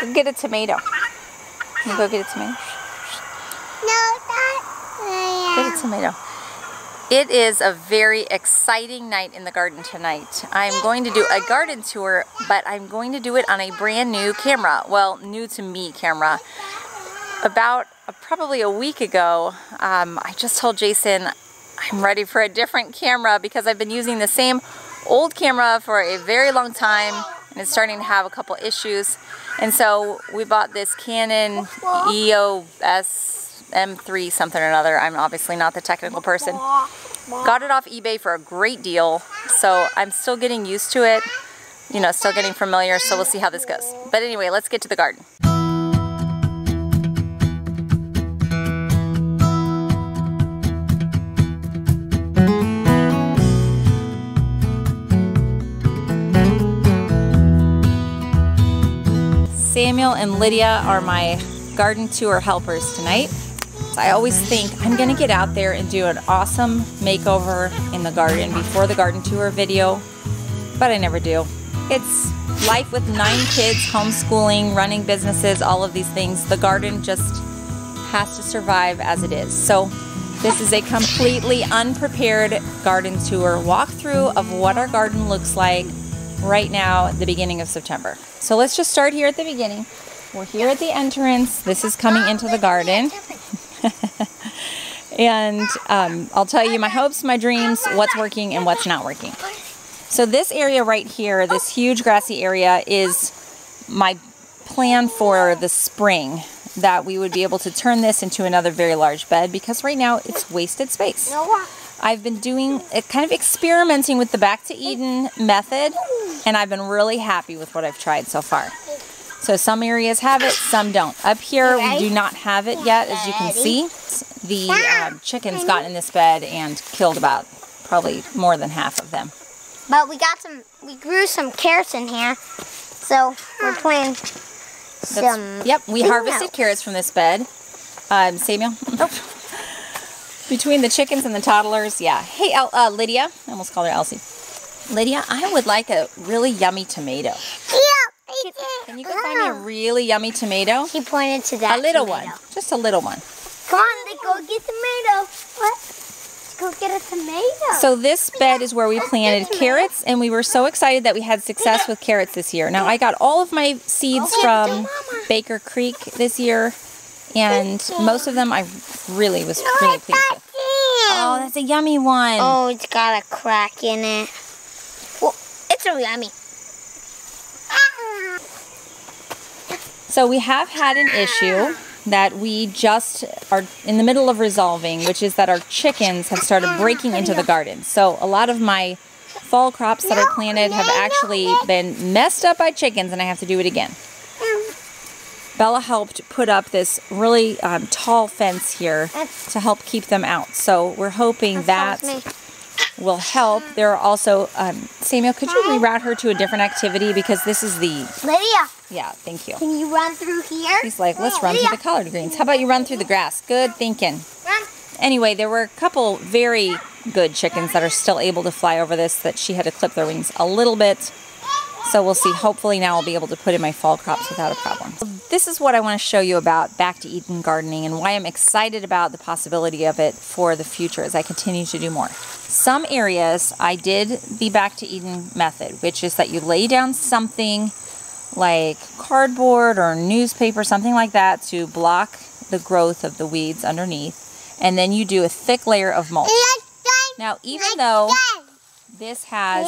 Go get a tomato. Can you go get a tomato? No, that. Get a tomato. It is a very exciting night in the garden tonight. I'm going to do a garden tour, but I'm going to do it on a brand new camera. Well, new to me camera. About probably a week ago, I just told Jason I'm ready for a different camera because I've been using the same old camera for a very long time and it's starting to have a couple issues. And so we bought this Canon EOS M3 something or another. I'm obviously not the technical person. Got it off eBay for a great deal, so I'm still getting used to it, you know, still getting familiar, so we'll see how this goes. But anyway, let's get to the garden. Samuel and Lydia are my garden tour helpers tonight. I always think I'm gonna get out there and do an awesome makeover in the garden before the garden tour video, but I never do. It's life with 9 kids, homeschooling, running businesses, all of these things. The garden just has to survive as it is. So this is a completely unprepared garden tour walkthrough of what our garden looks like right now at the beginning of September. So let's just start here at the beginning. We're here at the entrance. This is coming into the garden. And I'll tell you my hopes, my dreams, what's working and what's not working. So this area right here, this huge grassy area, is my plan for the spring, that we would be able to turn this into another very large bed, because right now it's wasted space. I've been doing kind of experimenting with the Back to Eden method, and I've been really happy with what I've tried so far. So some areas have it, some don't. Up here we do not have it yet, as you can see. The chickens got in this bed and killed about probably more than half of them. But we grew some carrots in here, so we're planting some. Yep, we harvested carrots from this bed. Samuel? Between the chickens and the toddlers, yeah. Hey, Lydia, I almost called her Elsie. Lydia, I would like a really yummy tomato. Can you go find me a really yummy tomato? She pointed to that. A little tomato. one. Just a little one. Come on, let's go get tomato. What? Let's go get a tomato. So this bed is where we planted carrots, and we were so excited that we had success with carrots this year. Now, I got all of my seeds from Baker Creek this year, and most of them I really was really pleased with. Oh, that's a yummy one. Oh, it's got a crack in it. Well, it's so yummy. So we have had an issue that we just are in the middle of resolving, which is that our chickens have started breaking into the garden. So a lot of my fall crops that I planted have actually been messed up by chickens, and I have to do it again. Bella helped put up this really tall fence here to help keep them out. So we're hoping that will help. There are also, Samuel, could you reroute her to a different activity, because this is the... Lydia. Yeah, thank you. Can you run through here? He's like, let's run through the collard greens. How about you run through the grass? Good thinking. Run. Anyway, there were a couple very good chickens that are still able to fly over this, that she had to clip their wings a little bit. So we'll see. Hopefully now I'll be able to put in my fall crops without a problem. So this is what I want to show you about Back to Eden gardening and why I'm excited about the possibility of it for the future as I continue to do more. Some areas I did the Back to Eden method, which is that you lay down something like cardboard or newspaper, something like that, to block the growth of the weeds underneath, and then you do a thick layer of mulch. Now, even though this has,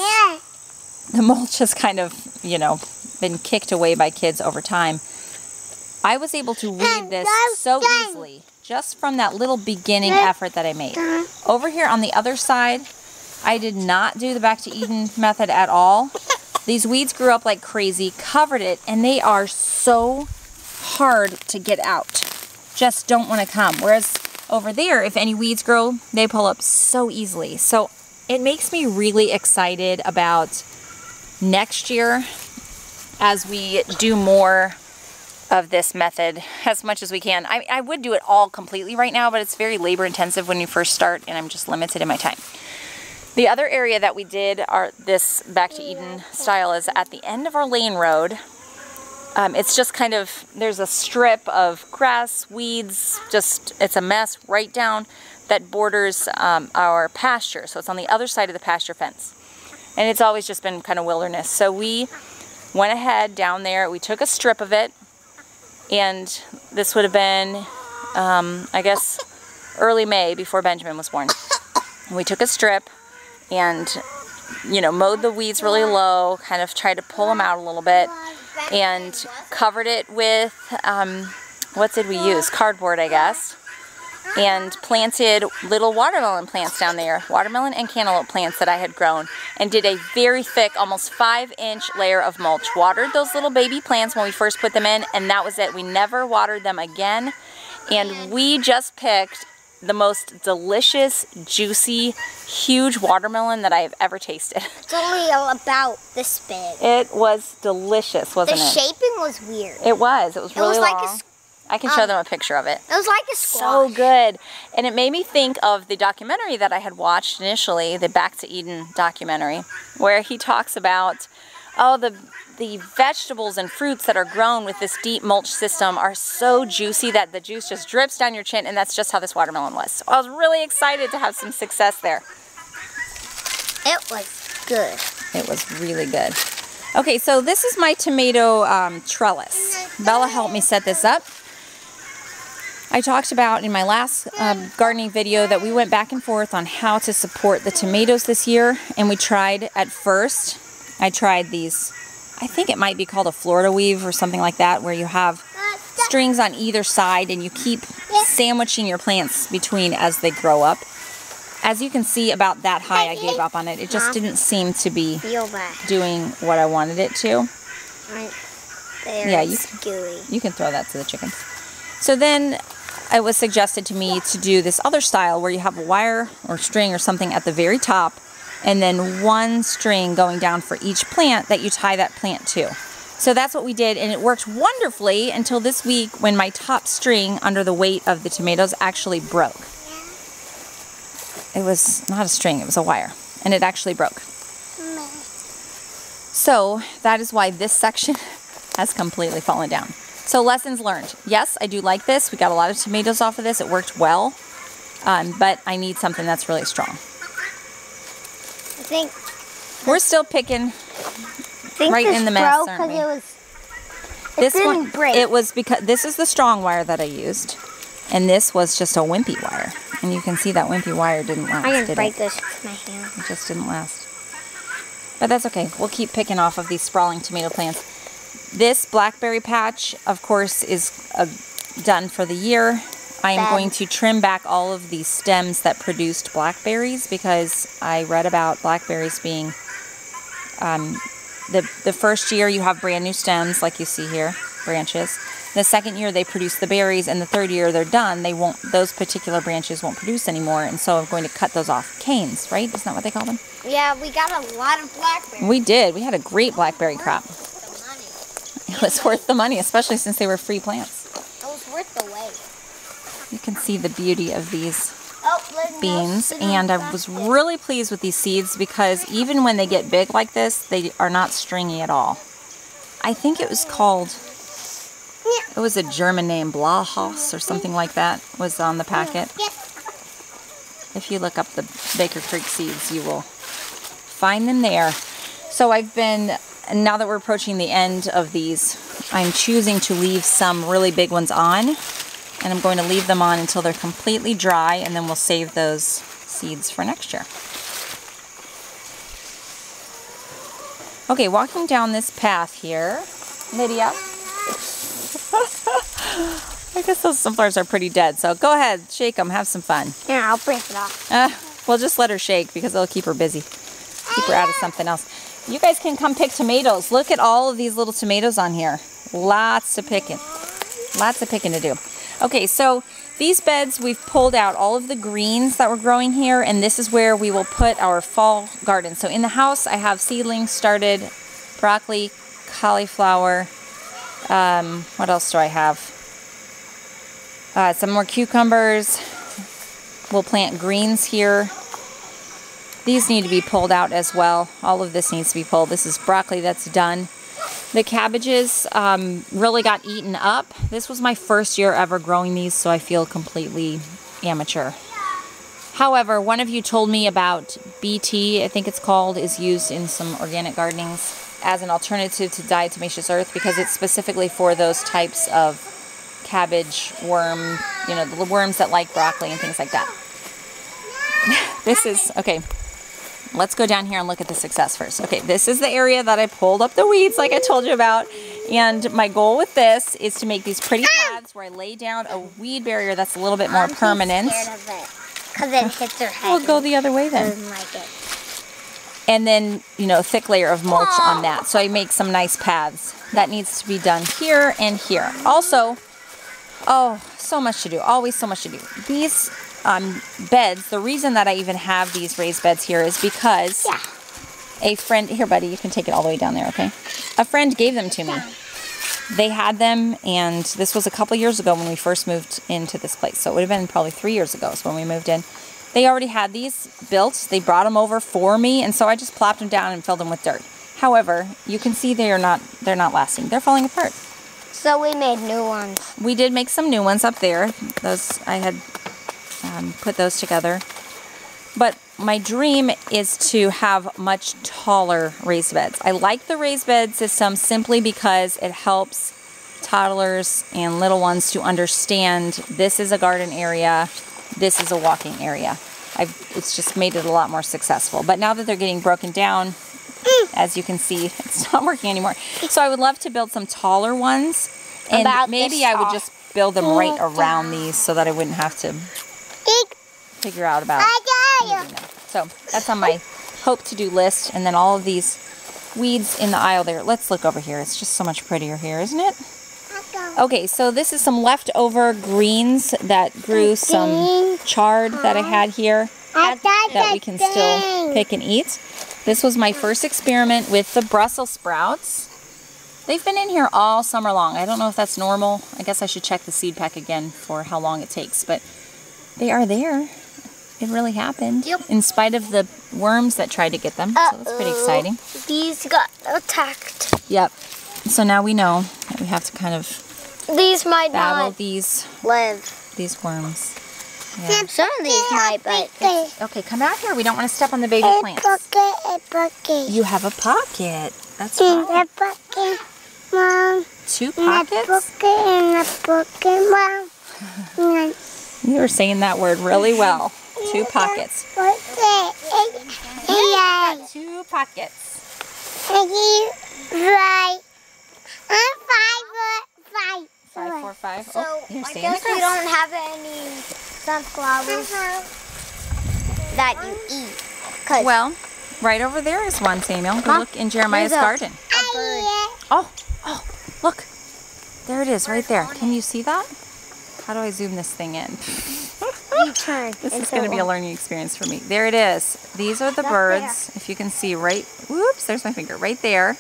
the mulch has kind of, you know, been kicked away by kids over time, I was able to weed this so easily just from that little beginning effort that I made. Over here on the other side, I did not do the Back to Eden method at all. These weeds grew up like crazy, covered it, and they are so hard to get out. Just don't want to come. Whereas over there, if any weeds grow, they pull up so easily. So it makes me really excited about next year as we do more of this method as much as we can. I would do it all completely right now, but it's very labor intensive when you first start, and I'm just limited in my time. The other area that we did this Back to Eden style is at the end of our lane road. It's just kind of, there's a strip of grass, weeds, just, it's a mess right down that borders our pasture. So it's on the other side of the pasture fence. And it's always just been kind of wilderness. So we went ahead down there, we took a strip of it, and this would have been, I guess, early May before Benjamin was born. We took a strip and, you know, mowed the weeds really low, kind of tried to pull them out a little bit, and covered it with, what did we use? Cardboard, I guess. And planted little watermelon plants down there, watermelon and cantaloupe plants that I had grown, and did a very thick, almost 5-inch layer of mulch. Watered those little baby plants when we first put them in, and that was it. We never watered them again, and we just picked the most delicious, juicy, huge watermelon that I have ever tasted. It's only about this big. It was delicious, wasn't it? The shaping was weird. It was. It was really long. Like I can show them a picture of it. It was like a squash. So good. And it made me think of the documentary that I had watched initially, the Back to Eden documentary, where he talks about, oh, the vegetables and fruits that are grown with this deep mulch system are so juicy that the juice just drips down your chin, and that's just how this watermelon was. So I was really excited to have some success there. It was good. It was really good. Okay, so this is my tomato trellis. Bella helped me set this up. I talked about in my last gardening video that we went back and forth on how to support the tomatoes this year, and we tried at first, I tried these, I think it might be called a Florida weave or something like that, where you have strings on either side and you keep sandwiching your plants between as they grow up. As you can see, about that high I gave up on it. It just didn't seem to be doing what I wanted it to. Right there, yeah, you can throw that to the chickens. So then it was suggested to me to do this other style where you have a wire or string or something at the very top, and then one string going down for each plant that you tie that plant to. So that's what we did, and it worked wonderfully until this week when my top string under the weight of the tomatoes actually broke. It was not a string, it was a wire, and it actually broke. So that is why this section has completely fallen down. So lessons learned. Yes, I do like this. We got a lot of tomatoes off of this. It worked well, but I need something that's really strong. I think we're still picking right in the mess, aren't we? This one didn't break. It was because this is the strong wire that I used, and this was just a wimpy wire. And you can see that wimpy wire didn't last. I didn't break this with my hand. It just didn't last. But that's okay. We'll keep picking off of these sprawling tomato plants. This blackberry patch, of course, is done for the year. I am going to trim back all of these stems that produced blackberries because I read about blackberries being, the first year you have brand new stems like you see here, branches. The second year they produce the berries, and the third year they're done. They won't; those particular branches won't produce anymore, and so I'm going to cut those off. Canes, right? Isn't that what they call them? Yeah, we got a lot of blackberries. We did. We had a great blackberry crop. It was worth the money, especially since they were free plants. It was worth the wait. You can see the beauty of these beans, and I was really pleased with these seeds because even when they get big like this, they are not stringy at all. I think it was called, it was a German name, Blauhaus or something like that was on the packet. If you look up the Baker Creek seeds, you will find them there. So I've been, now that we're approaching the end of these, I'm choosing to leave some really big ones on, and I'm going to leave them on until they're completely dry, and then we'll save those seeds for next year. Okay, walking down this path here, Lydia. I guess those sunflowers are pretty dead, so go ahead, shake them, have some fun. Yeah, I'll break it off. We'll just let her shake because it'll keep her busy. Keep her out of something else. You guys can come pick tomatoes. Look at all of these little tomatoes on here. Lots of picking. Lots of picking to do. Okay, so these beds, we've pulled out all of the greens that were growing here, and this is where we will put our fall garden. So in the house, I have seedlings started, broccoli, cauliflower. What else do I have? Some more cucumbers. We'll plant greens here. These need to be pulled out as well. All of this needs to be pulled. This is broccoli that's done. The cabbages really got eaten up. This was my first year ever growing these, so I feel completely amateur. However, one of you told me about BT, I think it's called, is used in some organic gardenings as an alternative to diatomaceous earth because it's specifically for those types of cabbage worm, you know, the worms that like broccoli and things like that. This is, okay, let's go down here and look at the success first. Okay, this is the area that I pulled up the weeds like I told you about. And my goal with this is to make these pretty paths where I lay down a weed barrier that's a little bit more permanent. I'm scared of it because it hits her head. We'll go the other way then. Doesn't like it. And then, you know, a thick layer of mulch on that. So I make some nice paths. That needs to be done here and here. Also, oh, so much to do. Always so much to do. These beds, the reason that I even have these raised beds here is because a friend, here buddy, you can take it all the way down there, okay? A friend gave them to me. They had them, and this was a couple years ago when we first moved into this place. So it would have been probably 3 years ago is when we moved in. They already had these built. They brought them over for me, and so I just plopped them down and filled them with dirt. However, you can see they're not lasting. They're falling apart. So we made new ones. We did make some new ones up there. Those I had put those together. But my dream is to have much taller raised beds. I like the raised bed system simply because it helps toddlers and little ones to understand this is a garden area, this is a walking area. It's just made it a lot more successful. But now that they're getting broken down, as you can see, it's not working anymore. So I would love to build some taller ones. And maybe I would just build them right around these so that I wouldn't have to figure out about moving them. So that's on my hope to do list. And then all of these weeds in the aisle there. Let's look over here. It's just so much prettier here, isn't it? Okay, so this is some leftover greens that grew, some chard that I had here that we can still pick and eat. This was my first experiment with the Brussels sprouts. They've been in here all summer long. I don't know if that's normal. I guess I should check the seed pack again for how long it takes, but they are there. It really happened. Yep. In spite of the worms that tried to get them. So that's pretty exciting. These got attacked. Yep. So now we know that we have to kind of battle these worms. Yeah. Some of these might, but okay, come out here. We don't want to step on the baby plants. You have a pocket. That's right. Mom. 2 pockets? You were saying that word really well. 2 pockets. Yeah, 2 pockets. I'm 5'5". So I guess we don't have any sunflowers that you eat. Well, right over there is one, Samuel. Go look in Jeremiah's garden. Oh, look. There it is, right there. Can you see that? How do I zoom this thing in? This is going to be a learning experience for me. There it is. These are the birds. If you can see right, whoops, there's my finger, right there.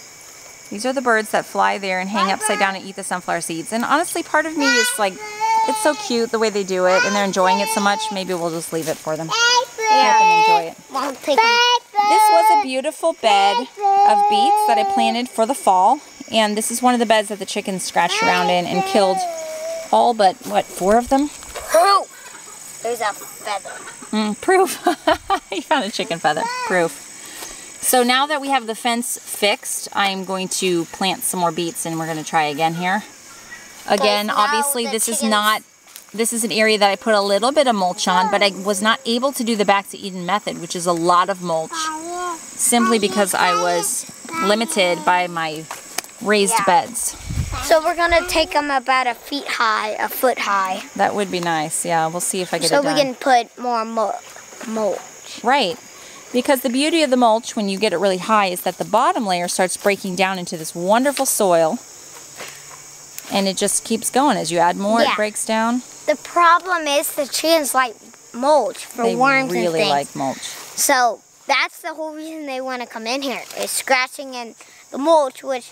These are the birds that fly there and hang upside down and eat the sunflower seeds. And honestly, part of me is like, it's so cute the way they do it, and they're enjoying it so much, maybe we'll just leave it for them. Let them enjoy it. This was a beautiful bed of beets that I planted for the fall. And this is one of the beds that the chickens scratched around in and killed all but, what, 4 of them? Proof! There's a feather. Proof. You found a chicken feather. Proof. So now that we have the fence fixed, I'm going to plant some more beets and we're going to try again here. Again, obviously this is an area that I put a little bit of mulch on, but I was not able to do the back to Eden method, which is a lot of mulch, simply because I was limited by my raised beds. So we're going to take them about a foot high. That would be nice. Yeah, we'll see if I get it done. So we can put more mulch. Right. Because the beauty of the mulch, when you get it really high, is that the bottom layer starts breaking down into this wonderful soil. And it just keeps going. As you add more, it breaks down. The problem is the chickens like mulch for worms and things. They really like mulch. So that's the whole reason they want to come in here, is scratching in the mulch, which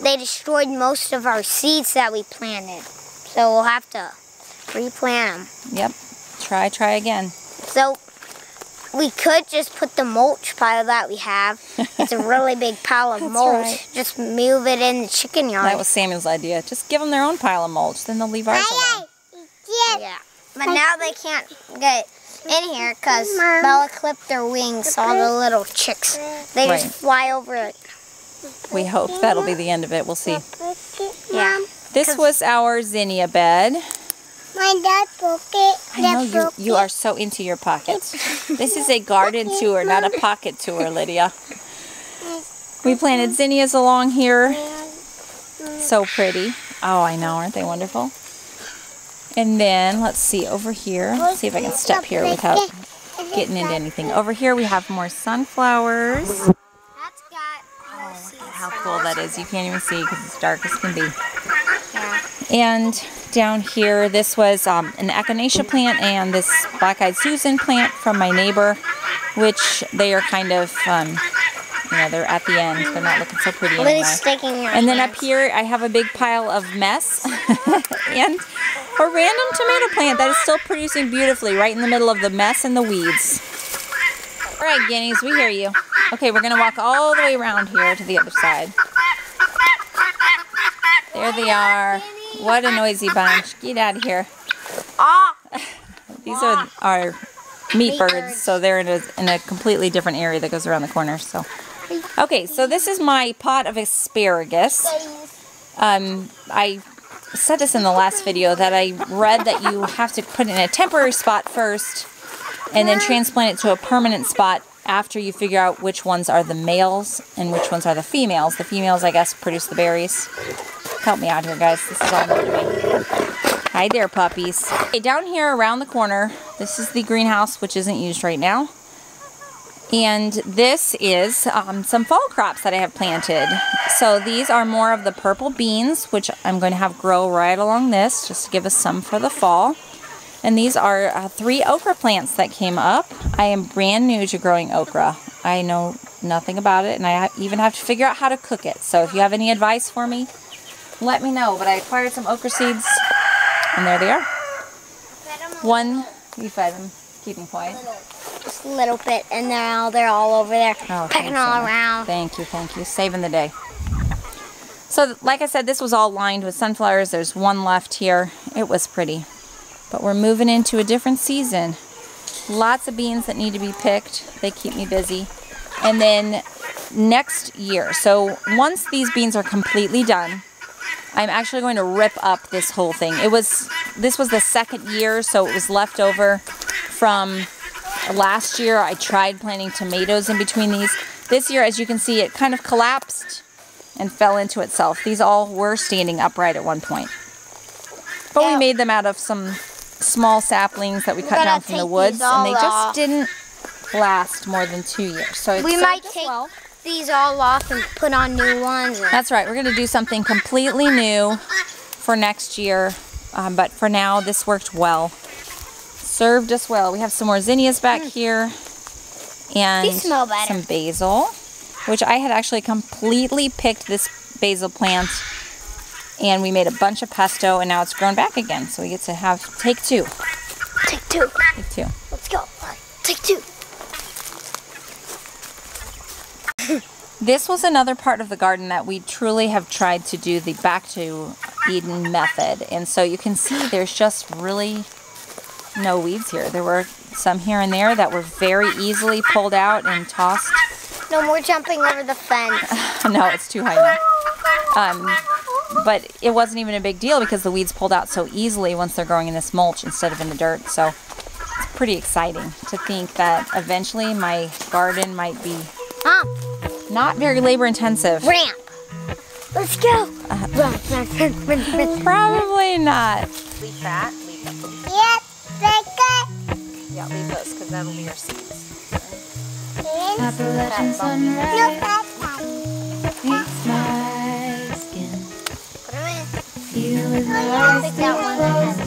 they destroyed most of our seeds that we planted. So we'll have to replant them. Yep. Try again. So we could just put the mulch pile that we have. It's a really big pile of mulch. Right. Just move it in the chicken yard. That was Samuel's idea. Just give them their own pile of mulch, then they'll leave ours alone. Yeah. But now they can't get in here because Bella clipped their wings, all the little chicks. They just fly over it. We hope that'll be the end of it. We'll see. Yeah. This was our zinnia bed. My dad broke it. I know you are so into your pockets. This is a garden tour, not a pocket tour, Lydia. We planted zinnias along here. So pretty. Oh, I know. Aren't they wonderful? And then, let's see, over here. Let's see if I can step here without getting into anything. Over here we have more sunflowers. That's got How cool that is. You can't even see because it's dark as can be. Yeah. And down here, this was an echinacea plant and this black-eyed Susan plant from my neighbor, which they are kind of, you know, they're at the end. They're not looking so pretty anymore. And then up here, I have a big pile of mess and a random tomato plant that is still producing beautifully right in the middle of the mess and the weeds. All right, guineas, we hear you. Okay, we're going to walk all the way around here to the other side. There they are. What a noisy bunch. Get out of here. These are our meat birds, so they're in a completely different area that goes around the corner. So, okay, so this is my pot of asparagus. I said this in the last video that I read that you have to put it in a temporary spot first and then transplant it to a permanent spot after you figure out which ones are the males and which ones are the females. The females, I guess, produce the berries. Help me out here, guys. This is all new to me. Hi there, puppies. Okay, down here around the corner, this is the greenhouse, which isn't used right now. And this is some fall crops that I have planted. So these are more of the purple beans, which I'm going to have grow right along this, just to give us some for the fall. And these are 3 okra plants that came up. I am brand new to growing okra. I know nothing about it, and I even have to figure out how to cook it. So if you have any advice for me, let me know. But I acquired some okra seeds, and there they are. We fed them, keeping quiet. Just a little bit, and they're all over there, pecking all around. Thank you, saving the day. So, like I said, this was all lined with sunflowers. There's one left here. It was pretty. But we're moving into a different season. Lots of beans that need to be picked. They keep me busy. And then next year, so once these beans are completely done, I'm actually going to rip up this whole thing. This was the second year, so it was left over from last year. I tried planting tomatoes in between these. This year, as you can see, it kind of collapsed and fell into itself. These all were standing upright at one point. But we made them out of some small saplings that we cut down from the woods, and they just didn't last more than 2 years. So we might take these all off and put on new ones. That's right. We're going to do something completely new for next year. But for now, this worked well. Served us well. We have some more zinnias back here. And some basil, which I had actually completely picked this basil plant. And we made a bunch of pesto, and now it's grown back again. So we get to have take 2. Take 2. Take 2. Let's go. Take 2. This was another part of the garden that we truly have tried to do the back to Eden method. And so you can see there's just really no weeds here. There were some here and there that were very easily pulled out and tossed. No more jumping over the fence. No, it's too high now. But it wasn't even a big deal because the weeds pulled out so easily once they're growing in this mulch instead of in the dirt. So it's pretty exciting to think that eventually my garden might be not very labor intensive. Ramp. Let's go. Run. Probably not. Leave that. Leave that. Yep, like that. Yeah, leave those because that'll be our seeds. Appalachian sunrise meets my skin. Put them in. You with my eyes Pick that one.